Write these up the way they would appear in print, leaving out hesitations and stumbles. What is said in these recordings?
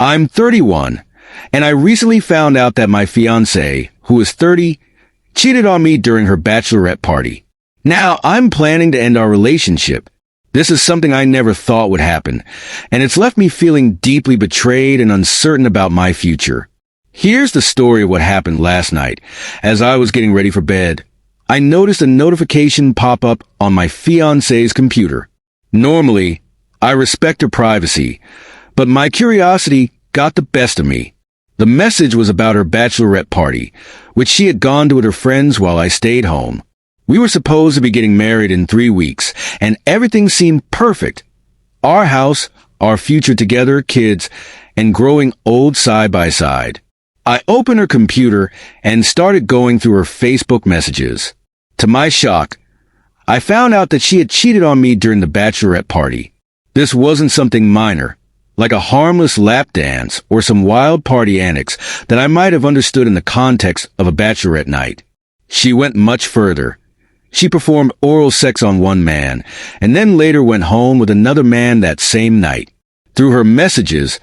I'm 31, and I recently found out that my fiancé, who is 30, cheated on me during her bachelorette party. Now, I'm planning to end our relationship. This is something I never thought would happen, and it's left me feeling deeply betrayed and uncertain about my future. Here's the story of what happened last night. As I was getting ready for bed, I noticed a notification pop up on my fiancé's computer. Normally, I respect her privacy, but my curiosity got the best of me. The message was about her bachelorette party, which she had gone to with her friends while I stayed home. We were supposed to be getting married in 3 weeks, and everything seemed perfect. Our house, our future together, kids, and growing old side by side. I opened her computer and started going through her Facebook messages. To my shock, I found out that she had cheated on me during the bachelorette party. This wasn't something minor, like a harmless lap dance or some wild party antics that I might have understood in the context of a bachelorette night. She went much further. She performed oral sex on one man, and then later went home with another man that same night. Through her messages,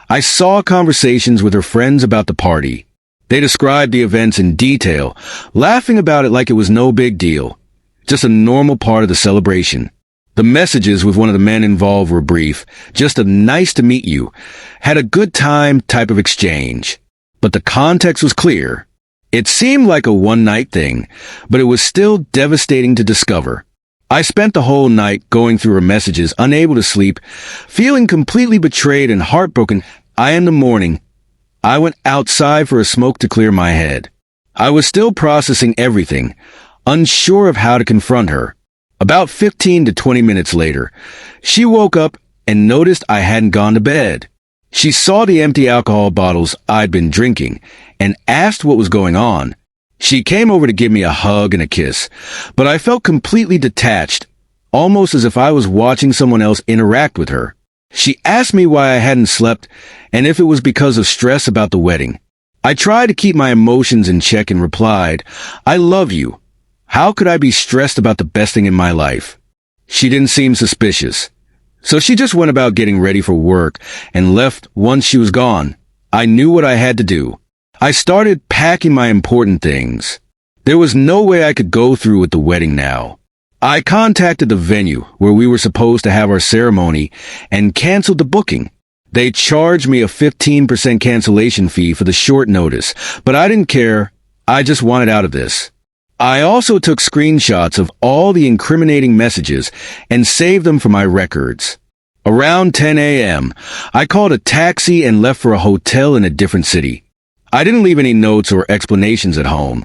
I saw conversations with her friends about the party. They described the events in detail, laughing about it like it was no big deal, just a normal part of the celebration. The messages with one of the men involved were brief, just a nice to meet you, had a good time type of exchange. But the context was clear. It seemed like a one-night thing, but it was still devastating to discover. I spent the whole night going through her messages, unable to sleep, feeling completely betrayed and heartbroken. In the morning, I went outside for a smoke to clear my head. I was still processing everything, unsure of how to confront her. About 15 to 20 minutes later, she woke up and noticed I hadn't gone to bed. She saw the empty alcohol bottles I'd been drinking and asked what was going on. She came over to give me a hug and a kiss, but I felt completely detached, almost as if I was watching someone else interact with her. She asked me why I hadn't slept and if it was because of stress about the wedding. I tried to keep my emotions in check and replied, "I love you. How could I be stressed about the best thing in my life?" She didn't seem suspicious, so she just went about getting ready for work and left once she was gone. I knew what I had to do. I started packing my important things. There was no way I could go through with the wedding now. I contacted the venue where we were supposed to have our ceremony and canceled the booking. They charged me a 15% cancellation fee for the short notice, but I didn't care. I just wanted out of this. I also took screenshots of all the incriminating messages and saved them for my records. Around 10 a.m., I called a taxi and left for a hotel in a different city. I didn't leave any notes or explanations at home.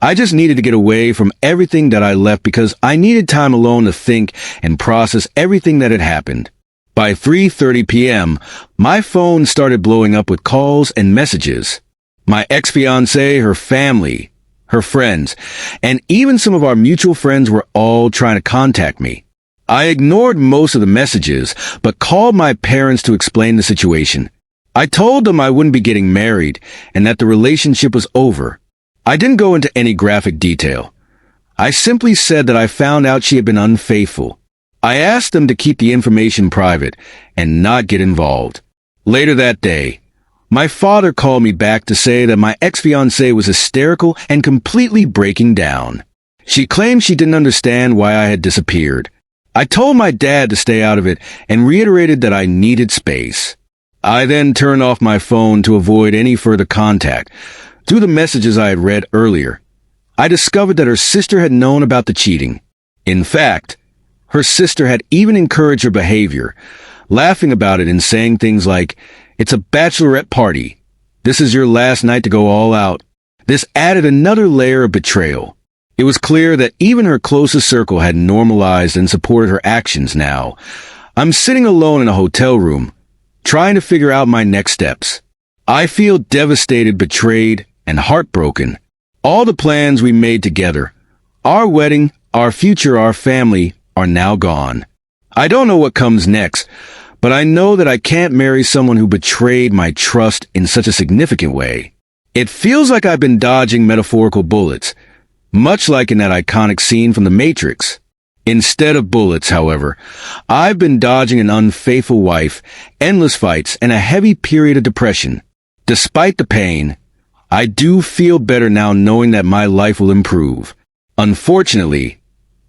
I just needed to get away from everything that I left because I needed time alone to think and process everything that had happened. By 3:30 p.m., my phone started blowing up with calls and messages. My ex-fiancée, her family, her friends, and even some of our mutual friends were all trying to contact me. I ignored most of the messages, but called my parents to explain the situation. I told them I wouldn't be getting married and that the relationship was over. I didn't go into any graphic detail. I simply said that I found out she had been unfaithful. I asked them to keep the information private and not get involved. Later that day, my father called me back to say that my ex-fiancée was hysterical and completely breaking down. She claimed she didn't understand why I had disappeared. I told my dad to stay out of it and reiterated that I needed space. I then turned off my phone to avoid any further contact. Through the messages I had read earlier, I discovered that her sister had known about the cheating. In fact, her sister had even encouraged her behavior, laughing about it and saying things like, "It's a bachelorette party. This is your last night to go all out." This added another layer of betrayal. It was clear that even her closest circle had normalized and supported her actions now. I'm sitting alone in a hotel room, trying to figure out my next steps. I feel devastated, betrayed, and heartbroken. All the plans we made together, our wedding, our future, our family, are now gone. I don't know what comes next, but I know that I can't marry someone who betrayed my trust in such a significant way. It feels like I've been dodging metaphorical bullets, much like in that iconic scene from The Matrix. Instead of bullets, however, I've been dodging an unfaithful wife, endless fights, and a heavy period of depression. Despite the pain, I do feel better now knowing that my life will improve. Unfortunately,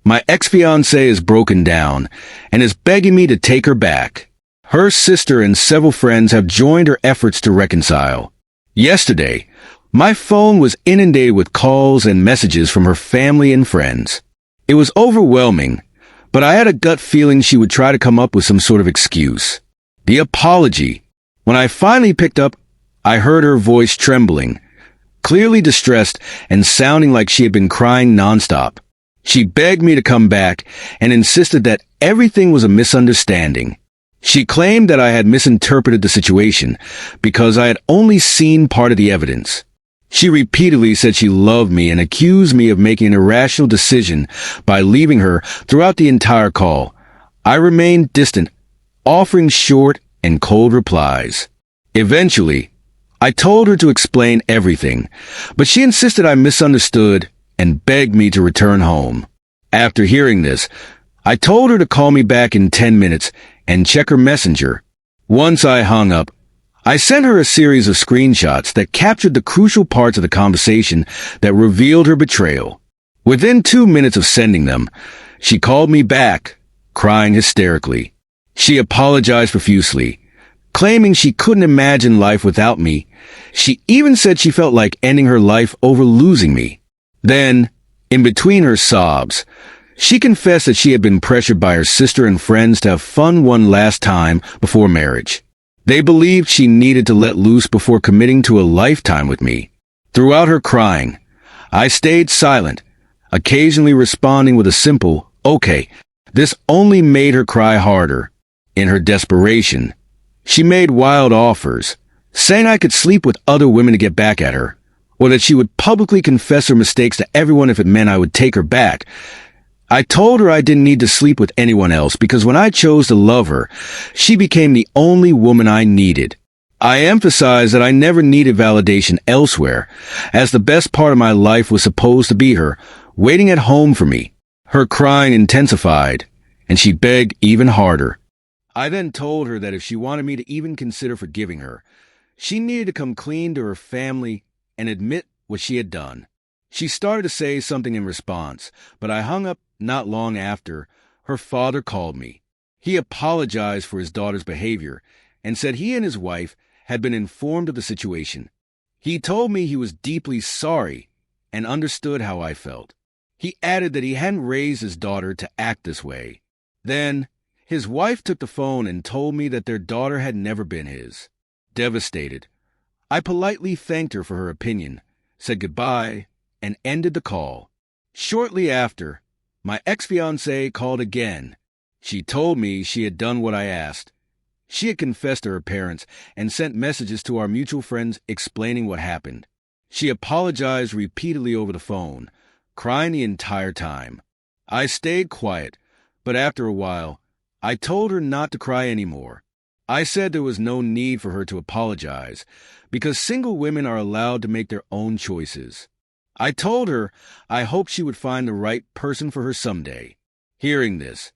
my ex-fiancé is broken down and is begging me to take her back. Her sister and several friends have joined her efforts to reconcile. Yesterday, my phone was inundated with calls and messages from her family and friends. It was overwhelming, but I had a gut feeling she would try to come up with some sort of excuse. The apology. When I finally picked up, I heard her voice trembling, clearly distressed and sounding like she had been crying nonstop. She begged me to come back and insisted that everything was a misunderstanding. She claimed that I had misinterpreted the situation because I had only seen part of the evidence. She repeatedly said she loved me and accused me of making an irrational decision by leaving her throughout the entire call. I remained distant, offering short and cold replies. Eventually, I told her to explain everything, but she insisted I misunderstood and begged me to return home. After hearing this, I told her to call me back in 10 minutes and check her messenger. Once I hung up, I sent her a series of screenshots that captured the crucial parts of the conversation that revealed her betrayal. Within 2 minutes of sending them, she called me back, crying hysterically. She apologized profusely, claiming she couldn't imagine life without me. She even said she felt like ending her life over losing me. Then, in between her sobs, she confessed that she had been pressured by her sister and friends to have fun one last time before marriage. They believed she needed to let loose before committing to a lifetime with me. Throughout her crying, I stayed silent, occasionally responding with a simple, "Okay." This only made her cry harder. In her desperation, she made wild offers, saying I could sleep with other women to get back at her, or that she would publicly confess her mistakes to everyone if it meant I would take her back. I told her I didn't need to sleep with anyone else because when I chose to love her, she became the only woman I needed. I emphasized that I never needed validation elsewhere, as the best part of my life was supposed to be her, waiting at home for me. Her crying intensified, and she begged even harder. I then told her that if she wanted me to even consider forgiving her, she needed to come clean to her family and admit what she had done. She started to say something in response, but I hung up not long after. Her father called me. He apologized for his daughter's behavior and said he and his wife had been informed of the situation. He told me he was deeply sorry and understood how I felt. He added that he hadn't raised his daughter to act this way. Then, his wife took the phone and told me that their daughter had never been his. Devastated, I politely thanked her for her opinion, said goodbye, and ended the call. Shortly after, my ex-fiancée called again. She told me she had done what I asked. She had confessed to her parents and sent messages to our mutual friends explaining what happened. She apologized repeatedly over the phone, crying the entire time. I stayed quiet, but after a while, I told her not to cry anymore. I said there was no need for her to apologize, because single women are allowed to make their own choices. I told her I hoped she would find the right person for her someday. Hearing this,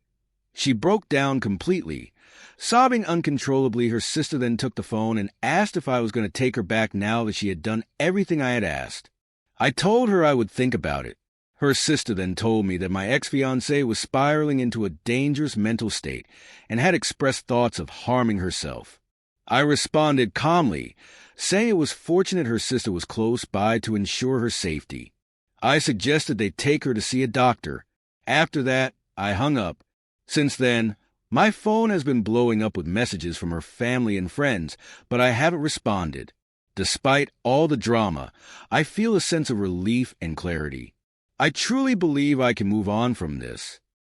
she broke down completely. Sobbing uncontrollably, her sister then took the phone and asked if I was going to take her back now that she had done everything I had asked. I told her I would think about it. Her sister then told me that my ex-fiancée was spiraling into a dangerous mental state and had expressed thoughts of harming herself. I responded calmly, saying it was fortunate her sister was close by to ensure her safety. I suggested they take her to see a doctor. After that, I hung up. Since then, my phone has been blowing up with messages from her family and friends, but I haven't responded. Despite all the drama, I feel a sense of relief and clarity. I truly believe I can move on from this.